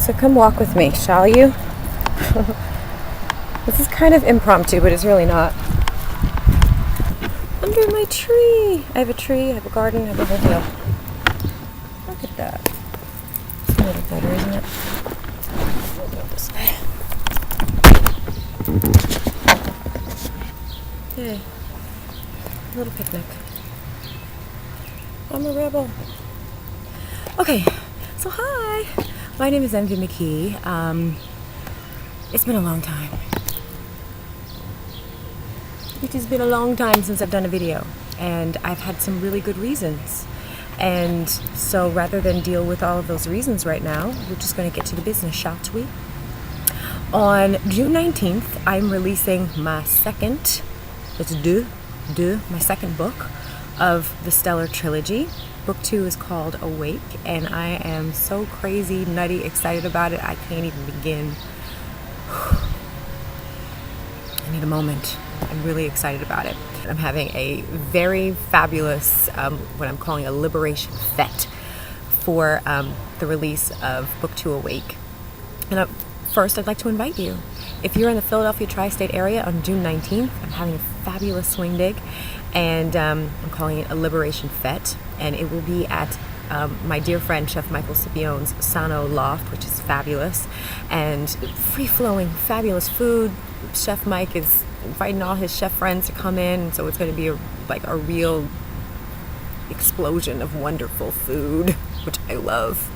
So come walk with me, shall you? This is kind of impromptu, but it's really not. Under my tree. I have a tree, I have a garden, I have a whole deal. Look at that. It's a little better, isn't it? We'll go this way. Hey. A little picnic. I'm a rebel. Okay, so hi. My name is McKee. It's been a long time. It has been a long time since I've done a video, and I've had some really good reasons. And so rather than deal with all of those reasons right now, we're just going to get to the business, shall we? On June 19th, I'm releasing my second, my second book of the Stellar Trilogy. Book 2 is called Awake, and I am so crazy, nutty, excited about it, I can't even begin. I need a moment. I'm really excited about it. I'm having a very fabulous, what I'm calling a liberation fete for the release of Book 2 Awake. And first, I'd like to invite you. If you're in the Philadelphia tri-state area on June 19th, I'm having a fabulous swing dig, and I'm calling it a liberation fete, and it will be at my dear friend Chef Michael Scipione's Sano Loft, which is fabulous, and free-flowing, fabulous food. Chef Mike is inviting all his chef friends to come in, so it's going to be a real explosion of wonderful food, which I love.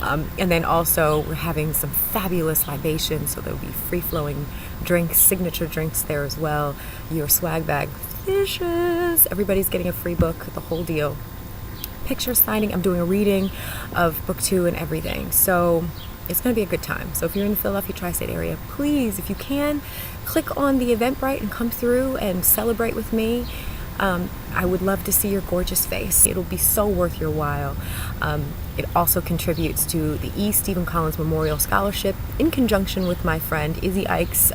And then also we're having some fabulous libations, so there'll be free-flowing drinks, signature drinks there as well. Your swag bag, delicious. Everybody's getting a free book, the whole deal. Picture signing. I'm doing a reading of Book 2 and everything. So it's going to be a good time. So if you're in the Philadelphia tri-state area, please, if you can, click on the Eventbrite and come through and celebrate with me. I would love to see your gorgeous face. It'll be so worth your while. It also contributes to the E. Stephen Collins Memorial Scholarship in conjunction with my friend Izzy Ike's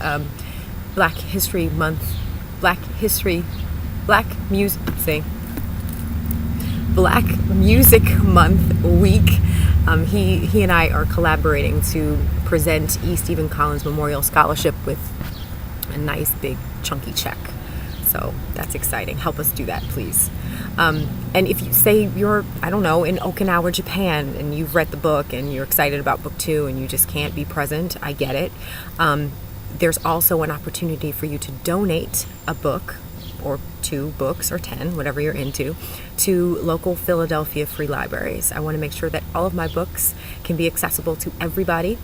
Black Music Month week. He and I are collaborating to present E. Stephen Collins Memorial Scholarship with a nice big chunky check. So that's exciting. Help us do that, please. And if you say you're, I don't know, in Okinawa, Japan, and you've read the book and you're excited about Book 2 and you just can't be present, I get it. There's also an opportunity for you to donate a book or 2 books or 10, whatever you're into, to local Philadelphia free libraries. I want to make sure that all of my books can be accessible to everybody.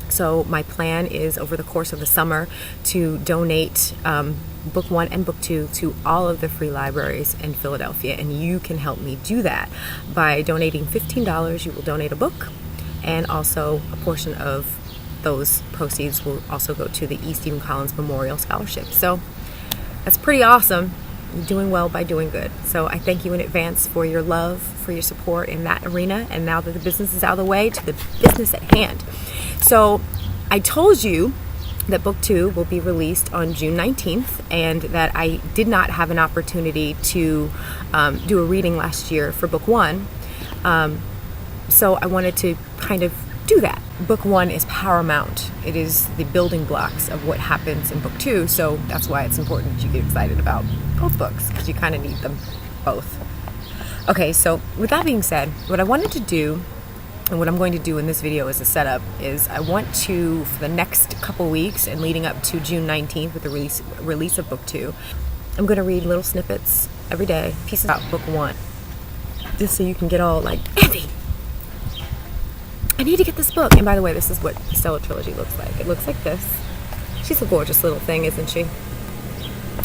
So my plan is over the course of the summer to donate Book 1 and Book 2 to all of the free libraries in Philadelphia, and you can help me do that. By donating $15, you will donate a book, and also a portion of those proceeds will also go to the E. Stephen Collins Memorial Scholarship. So that's pretty awesome. You're doing well by doing good. So I thank you in advance for your love, for your support in that arena. And now that the business is out of the way, to the business at hand. So I told you that Book 2 will be released on June 19th, and that I did not have an opportunity to do a reading last year for Book 1. So I wanted to kind of do that. Book 1 is paramount. It is the building blocks of what happens in Book 2, so that's why it's important that you get excited about both books, because you kind of need them both. Okay, so with that being said, what I wanted to do, and what I'm going to do in this video as a setup, is I want to, for the next couple weeks and leading up to June 19th with the release of Book 2, I'm going to read little snippets every day, pieces about Book 1, just so you can get all like, Andy, I need to get this book. And by the way, this is what the Stellar Trilogy looks like. It looks like this. She's a gorgeous little thing, isn't she?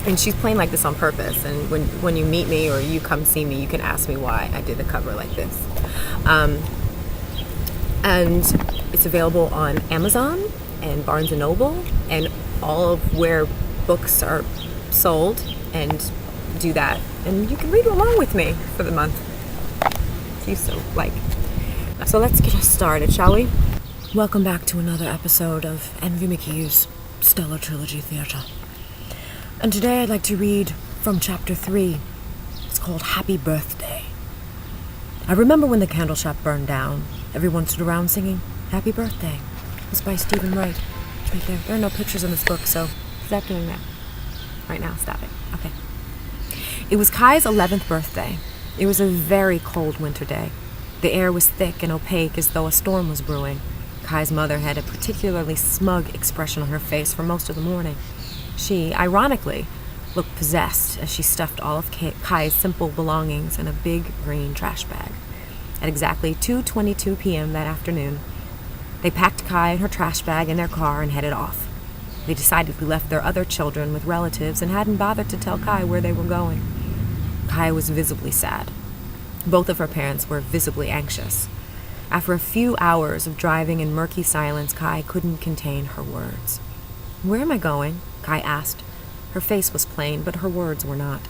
And she's plain like this on purpose. And when you meet me or you come see me, you can ask me why I did the cover like this. And it's available on Amazon and Barnes & Noble and all of where books are sold, and do that. And you can read along with me for the month if you so like. So let's get us started, shall we? Welcome back to another episode of McKee's Stellar Trilogy Theatre. And today I'd like to read from Chapter 3. It's called Happy Birthday. I remember when the candle shop burned down. Everyone stood around singing, Happy Birthday. was by Stephen Wright. Right there. There are no pictures in this book, so stop doing that. Right now, stop it. Okay. It was Kai's 11th birthday. It was a very cold winter day. The air was thick and opaque as though a storm was brewing. Kai's mother had a particularly smug expression on her face for most of the morning. She, ironically, looked possessed as she stuffed all of Kai's simple belongings in a big green trash bag. At exactly 2:22 p.m. that afternoon, they packed Kai and her trash bag in their car and headed off. They decidedly left their other children with relatives and hadn't bothered to tell Kai where they were going. Kai was visibly sad. Both of her parents were visibly anxious. After a few hours of driving in murky silence, Kai couldn't contain her words. "Where am I going?" Kai asked. Her face was plain, but her words were not.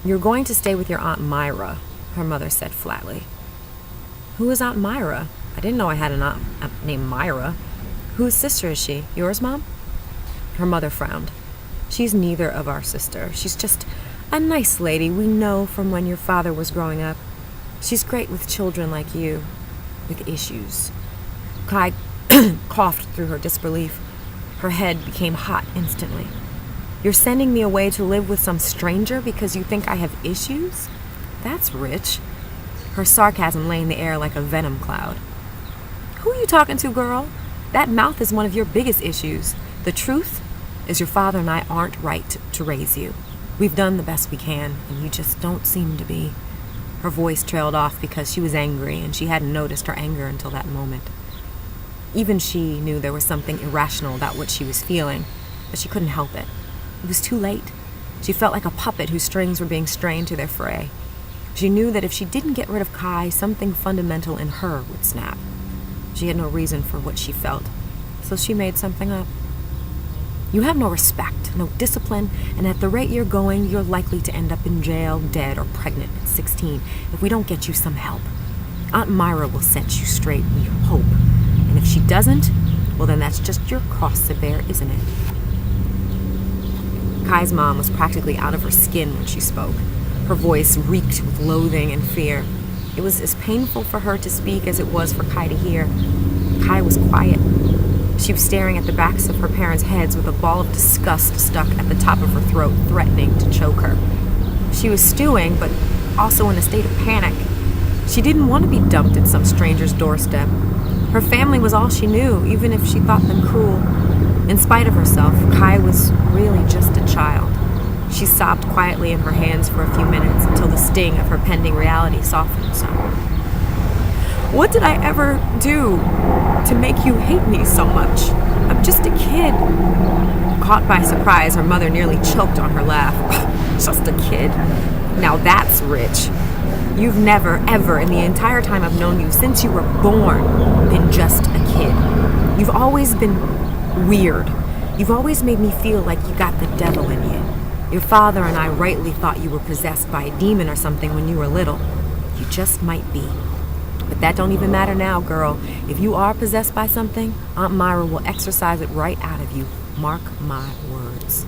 "You're going to stay with your Aunt Myra," her mother said flatly. "Who is Aunt Myra? I didn't know I had an aunt named Myra. Whose sister is she? Yours, Mom?" Her mother frowned. "She's neither of our sister. She's just a nice lady we know from when your father was growing up. She's great with children like you, with issues." Kai coughed through her disbelief. Her head became hot instantly. "You're sending me away to live with some stranger because you think I have issues? That's rich." Her sarcasm lay in the air like a venom cloud. "Who are you talking to, girl? That mouth is one of your biggest issues. The truth is your father and I aren't right to raise you. We've done the best we can, and you just don't seem to be." Her voice trailed off because she was angry, and she hadn't noticed her anger until that moment. Even she knew there was something irrational about what she was feeling, but she couldn't help it. It was too late. She felt like a puppet whose strings were being strained to their fray. She knew that if she didn't get rid of Kai, something fundamental in her would snap. She had no reason for what she felt, so she made something up. "You have no respect, no discipline, and at the rate you're going, you're likely to end up in jail, dead, or pregnant at 16 if we don't get you some help. Aunt Myra will set you straight, we hope. And if she doesn't, well then that's just your cross to bear, isn't it?" Kai's mom was practically out of her skin when she spoke. Her voice reeked with loathing and fear. It was as painful for her to speak as it was for Kai to hear. Kai was quiet. She was staring at the backs of her parents' heads with a ball of disgust stuck at the top of her throat, threatening to choke her. She was stewing, but also in a state of panic. She didn't want to be dumped at some stranger's doorstep. Her family was all she knew, even if she thought them cruel. In spite of herself, Kai was really just a child. She sobbed quietly in her hands for a few minutes until the sting of her pending reality softened some. "What did I ever do to make you hate me so much? I'm just a kid." Caught by surprise, her mother nearly choked on her laugh. "Just a kid? Now that's rich. You've never, ever, in the entire time I've known you, since you were born, been just a kid. You've always been weird. You've always made me feel like you got the devil in you. Your father and I rightly thought you were possessed by a demon or something when you were little. You just might be. But that don't even matter now, girl. If you are possessed by something, Aunt Myra will exorcise it right out of you. Mark my words."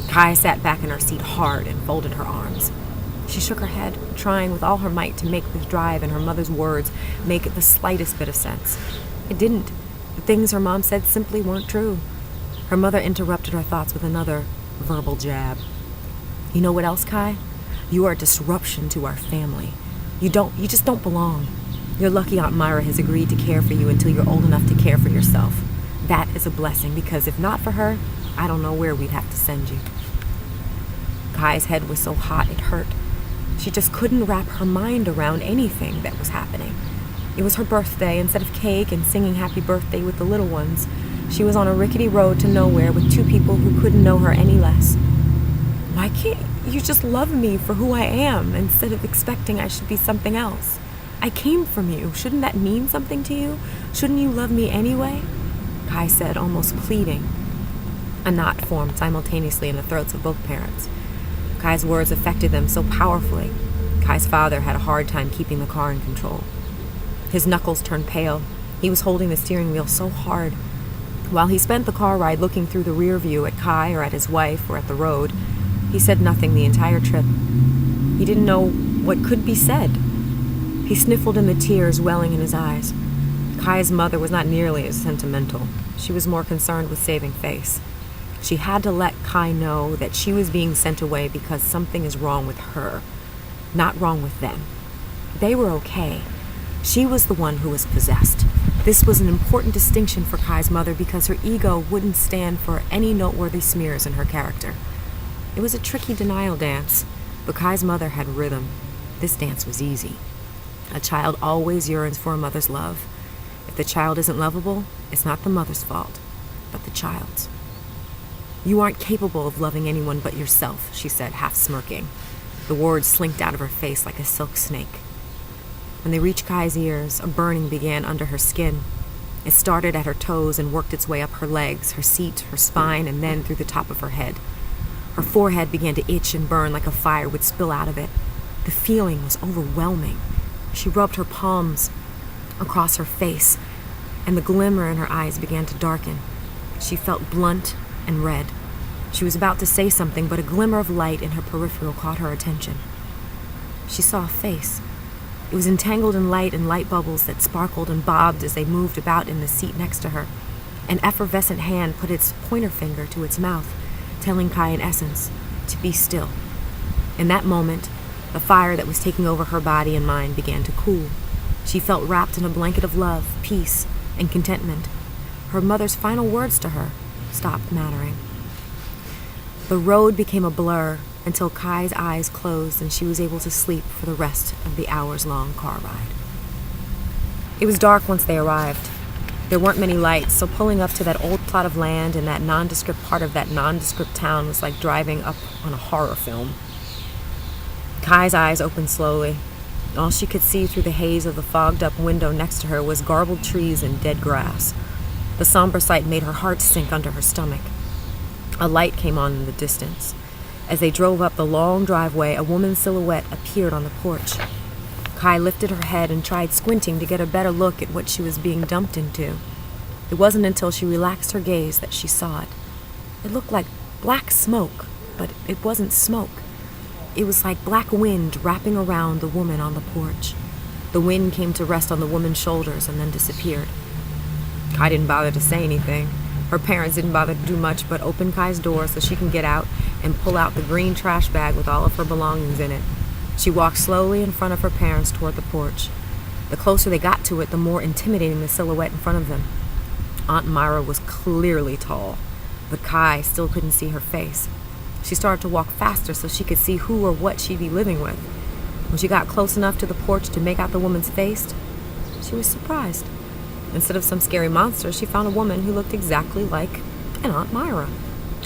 Kai sat back in her seat hard and folded her arms. She shook her head, trying with all her might to make the drive in her mother's words make the slightest bit of sense. It didn't. The things her mom said simply weren't true. Her mother interrupted her thoughts with another verbal jab. "You know what else, Kai? You are a disruption to our family. You just don't belong. You're lucky Aunt Myra has agreed to care for you until you're old enough to care for yourself. That is a blessing, because if not for her, I don't know where we'd have to send you." Kai's head was so hot it hurt. She just couldn't wrap her mind around anything that was happening. It was her birthday. Instead of cake and singing happy birthday with the little ones, she was on a rickety road to nowhere with two people who couldn't know her any less. "Why can't you just love me for who I am instead of expecting I should be something else? I came from you. Shouldn't that mean something to you? Shouldn't you love me anyway?" Kai said, almost pleading. A knot formed simultaneously in the throats of both parents. Kai's words affected them so powerfully. Kai's father had a hard time keeping the car in control. His knuckles turned pale. He was holding the steering wheel so hard. While he spent the car ride looking through the rear view at Kai or at his wife or at the road, he said nothing the entire trip. He didn't know what could be said. He sniffled in the tears welling in his eyes. Kai's mother was not nearly as sentimental. She was more concerned with saving face. She had to let Kai know that she was being sent away because something is wrong with her, not wrong with them. They were okay. She was the one who was possessed. This was an important distinction for Kai's mother because her ego wouldn't stand for any noteworthy smears in her character. It was a tricky denial dance, but Kai's mother had rhythm. This dance was easy. A child always yearns for a mother's love. If the child isn't lovable, it's not the mother's fault, but the child's. "You aren't capable of loving anyone but yourself," she said, half smirking. The words slinked out of her face like a silk snake. When they reached Kai's ears, a burning began under her skin. It started at her toes and worked its way up her legs, her seat, her spine, and then through the top of her head. Her forehead began to itch and burn like a fire would spill out of it. The feeling was overwhelming. She rubbed her palms across her face, and the glimmer in her eyes began to darken. She felt blunt and red. She was about to say something, but a glimmer of light in her peripheral caught her attention. She saw a face. It was entangled in light and light bubbles that sparkled and bobbed as they moved about in the seat next to her. An effervescent hand put its pointer finger to its mouth, telling Kai in essence to be still. In that moment, the fire that was taking over her body and mind began to cool. She felt wrapped in a blanket of love, peace, and contentment. Her mother's final words to her stopped mattering. The road became a blur until Kai's eyes closed and she was able to sleep for the rest of the hours-long car ride. It was dark once they arrived. There weren't many lights, so pulling up to that old plot of land in that nondescript part of that nondescript town was like driving up on a horror film. Kai's eyes opened slowly. All she could see through the haze of the fogged-up window next to her was garbled trees and dead grass. The somber sight made her heart sink under her stomach. A light came on in the distance. As they drove up the long driveway, a woman's silhouette appeared on the porch. Kai lifted her head and tried squinting to get a better look at what she was being dumped into. It wasn't until she relaxed her gaze that she saw it. It looked like black smoke, but it wasn't smoke. It was like black wind wrapping around the woman on the porch. The wind came to rest on the woman's shoulders and then disappeared. Kai didn't bother to say anything. Her parents didn't bother to do much but open Kai's door so she can get out and pull out the green trash bag with all of her belongings in it. She walked slowly in front of her parents toward the porch. The closer they got to it, the more intimidating the silhouette in front of them. Aunt Myra was clearly tall, but Kai still couldn't see her face. She started to walk faster so she could see who or what she'd be living with. When she got close enough to the porch to make out the woman's face, she was surprised. Instead of some scary monster, she found a woman who looked exactly like an Aunt Myra.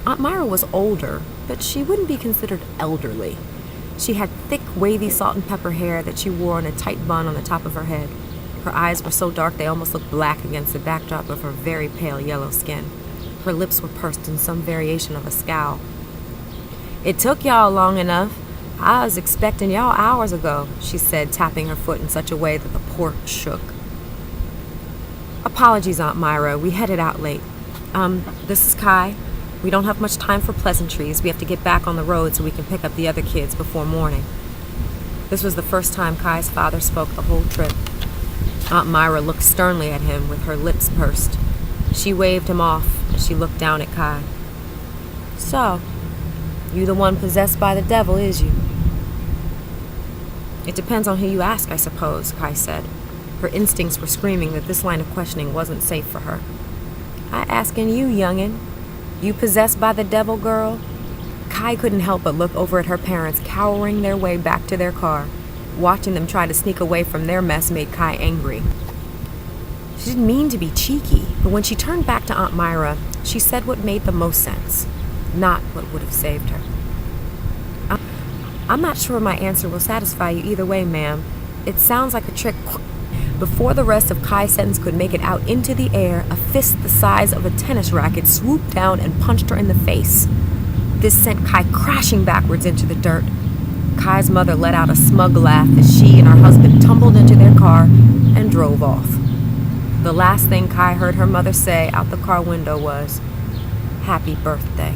Aunt Myra was older, but she wouldn't be considered elderly. She had thick, wavy salt and pepper hair that she wore in a tight bun on the top of her head. Her eyes were so dark they almost looked black against the backdrop of her very pale yellow skin. Her lips were pursed in some variation of a scowl. "It took y'all long enough. I was expecting y'all hours ago," she said, tapping her foot in such a way that the porch shook. "Apologies, Aunt Myra. We headed out late. This is Kai. We don't have much time for pleasantries. We have to get back on the road so we can pick up the other kids before morning." This was the first time Kai's father spoke the whole trip. Aunt Myra looked sternly at him with her lips pursed. She waved him off as she looked down at Kai. "So, you the one possessed by the devil, is you?" "It depends on who you ask, I suppose," Kai said. Her instincts were screaming that this line of questioning wasn't safe for her. "I asking you, youngin'. You possessed by the devil, girl?" Kai couldn't help but look over at her parents cowering their way back to their car. Watching them try to sneak away from their mess made Kai angry. She didn't mean to be cheeky, but when she turned back to Aunt Myra, she said what made the most sense, not what would have saved her. "I'm not sure my answer will satisfy you either way, ma'am. It sounds like a trick." Before the rest of Kai's sentence could make it out into the air, a fist the size of a tennis racket swooped down and punched her in the face. This sent Kai crashing backwards into the dirt. Kai's mother let out a smug laugh as she and her husband tumbled into their car and drove off. The last thing Kai heard her mother say out the car window was, "Happy birthday."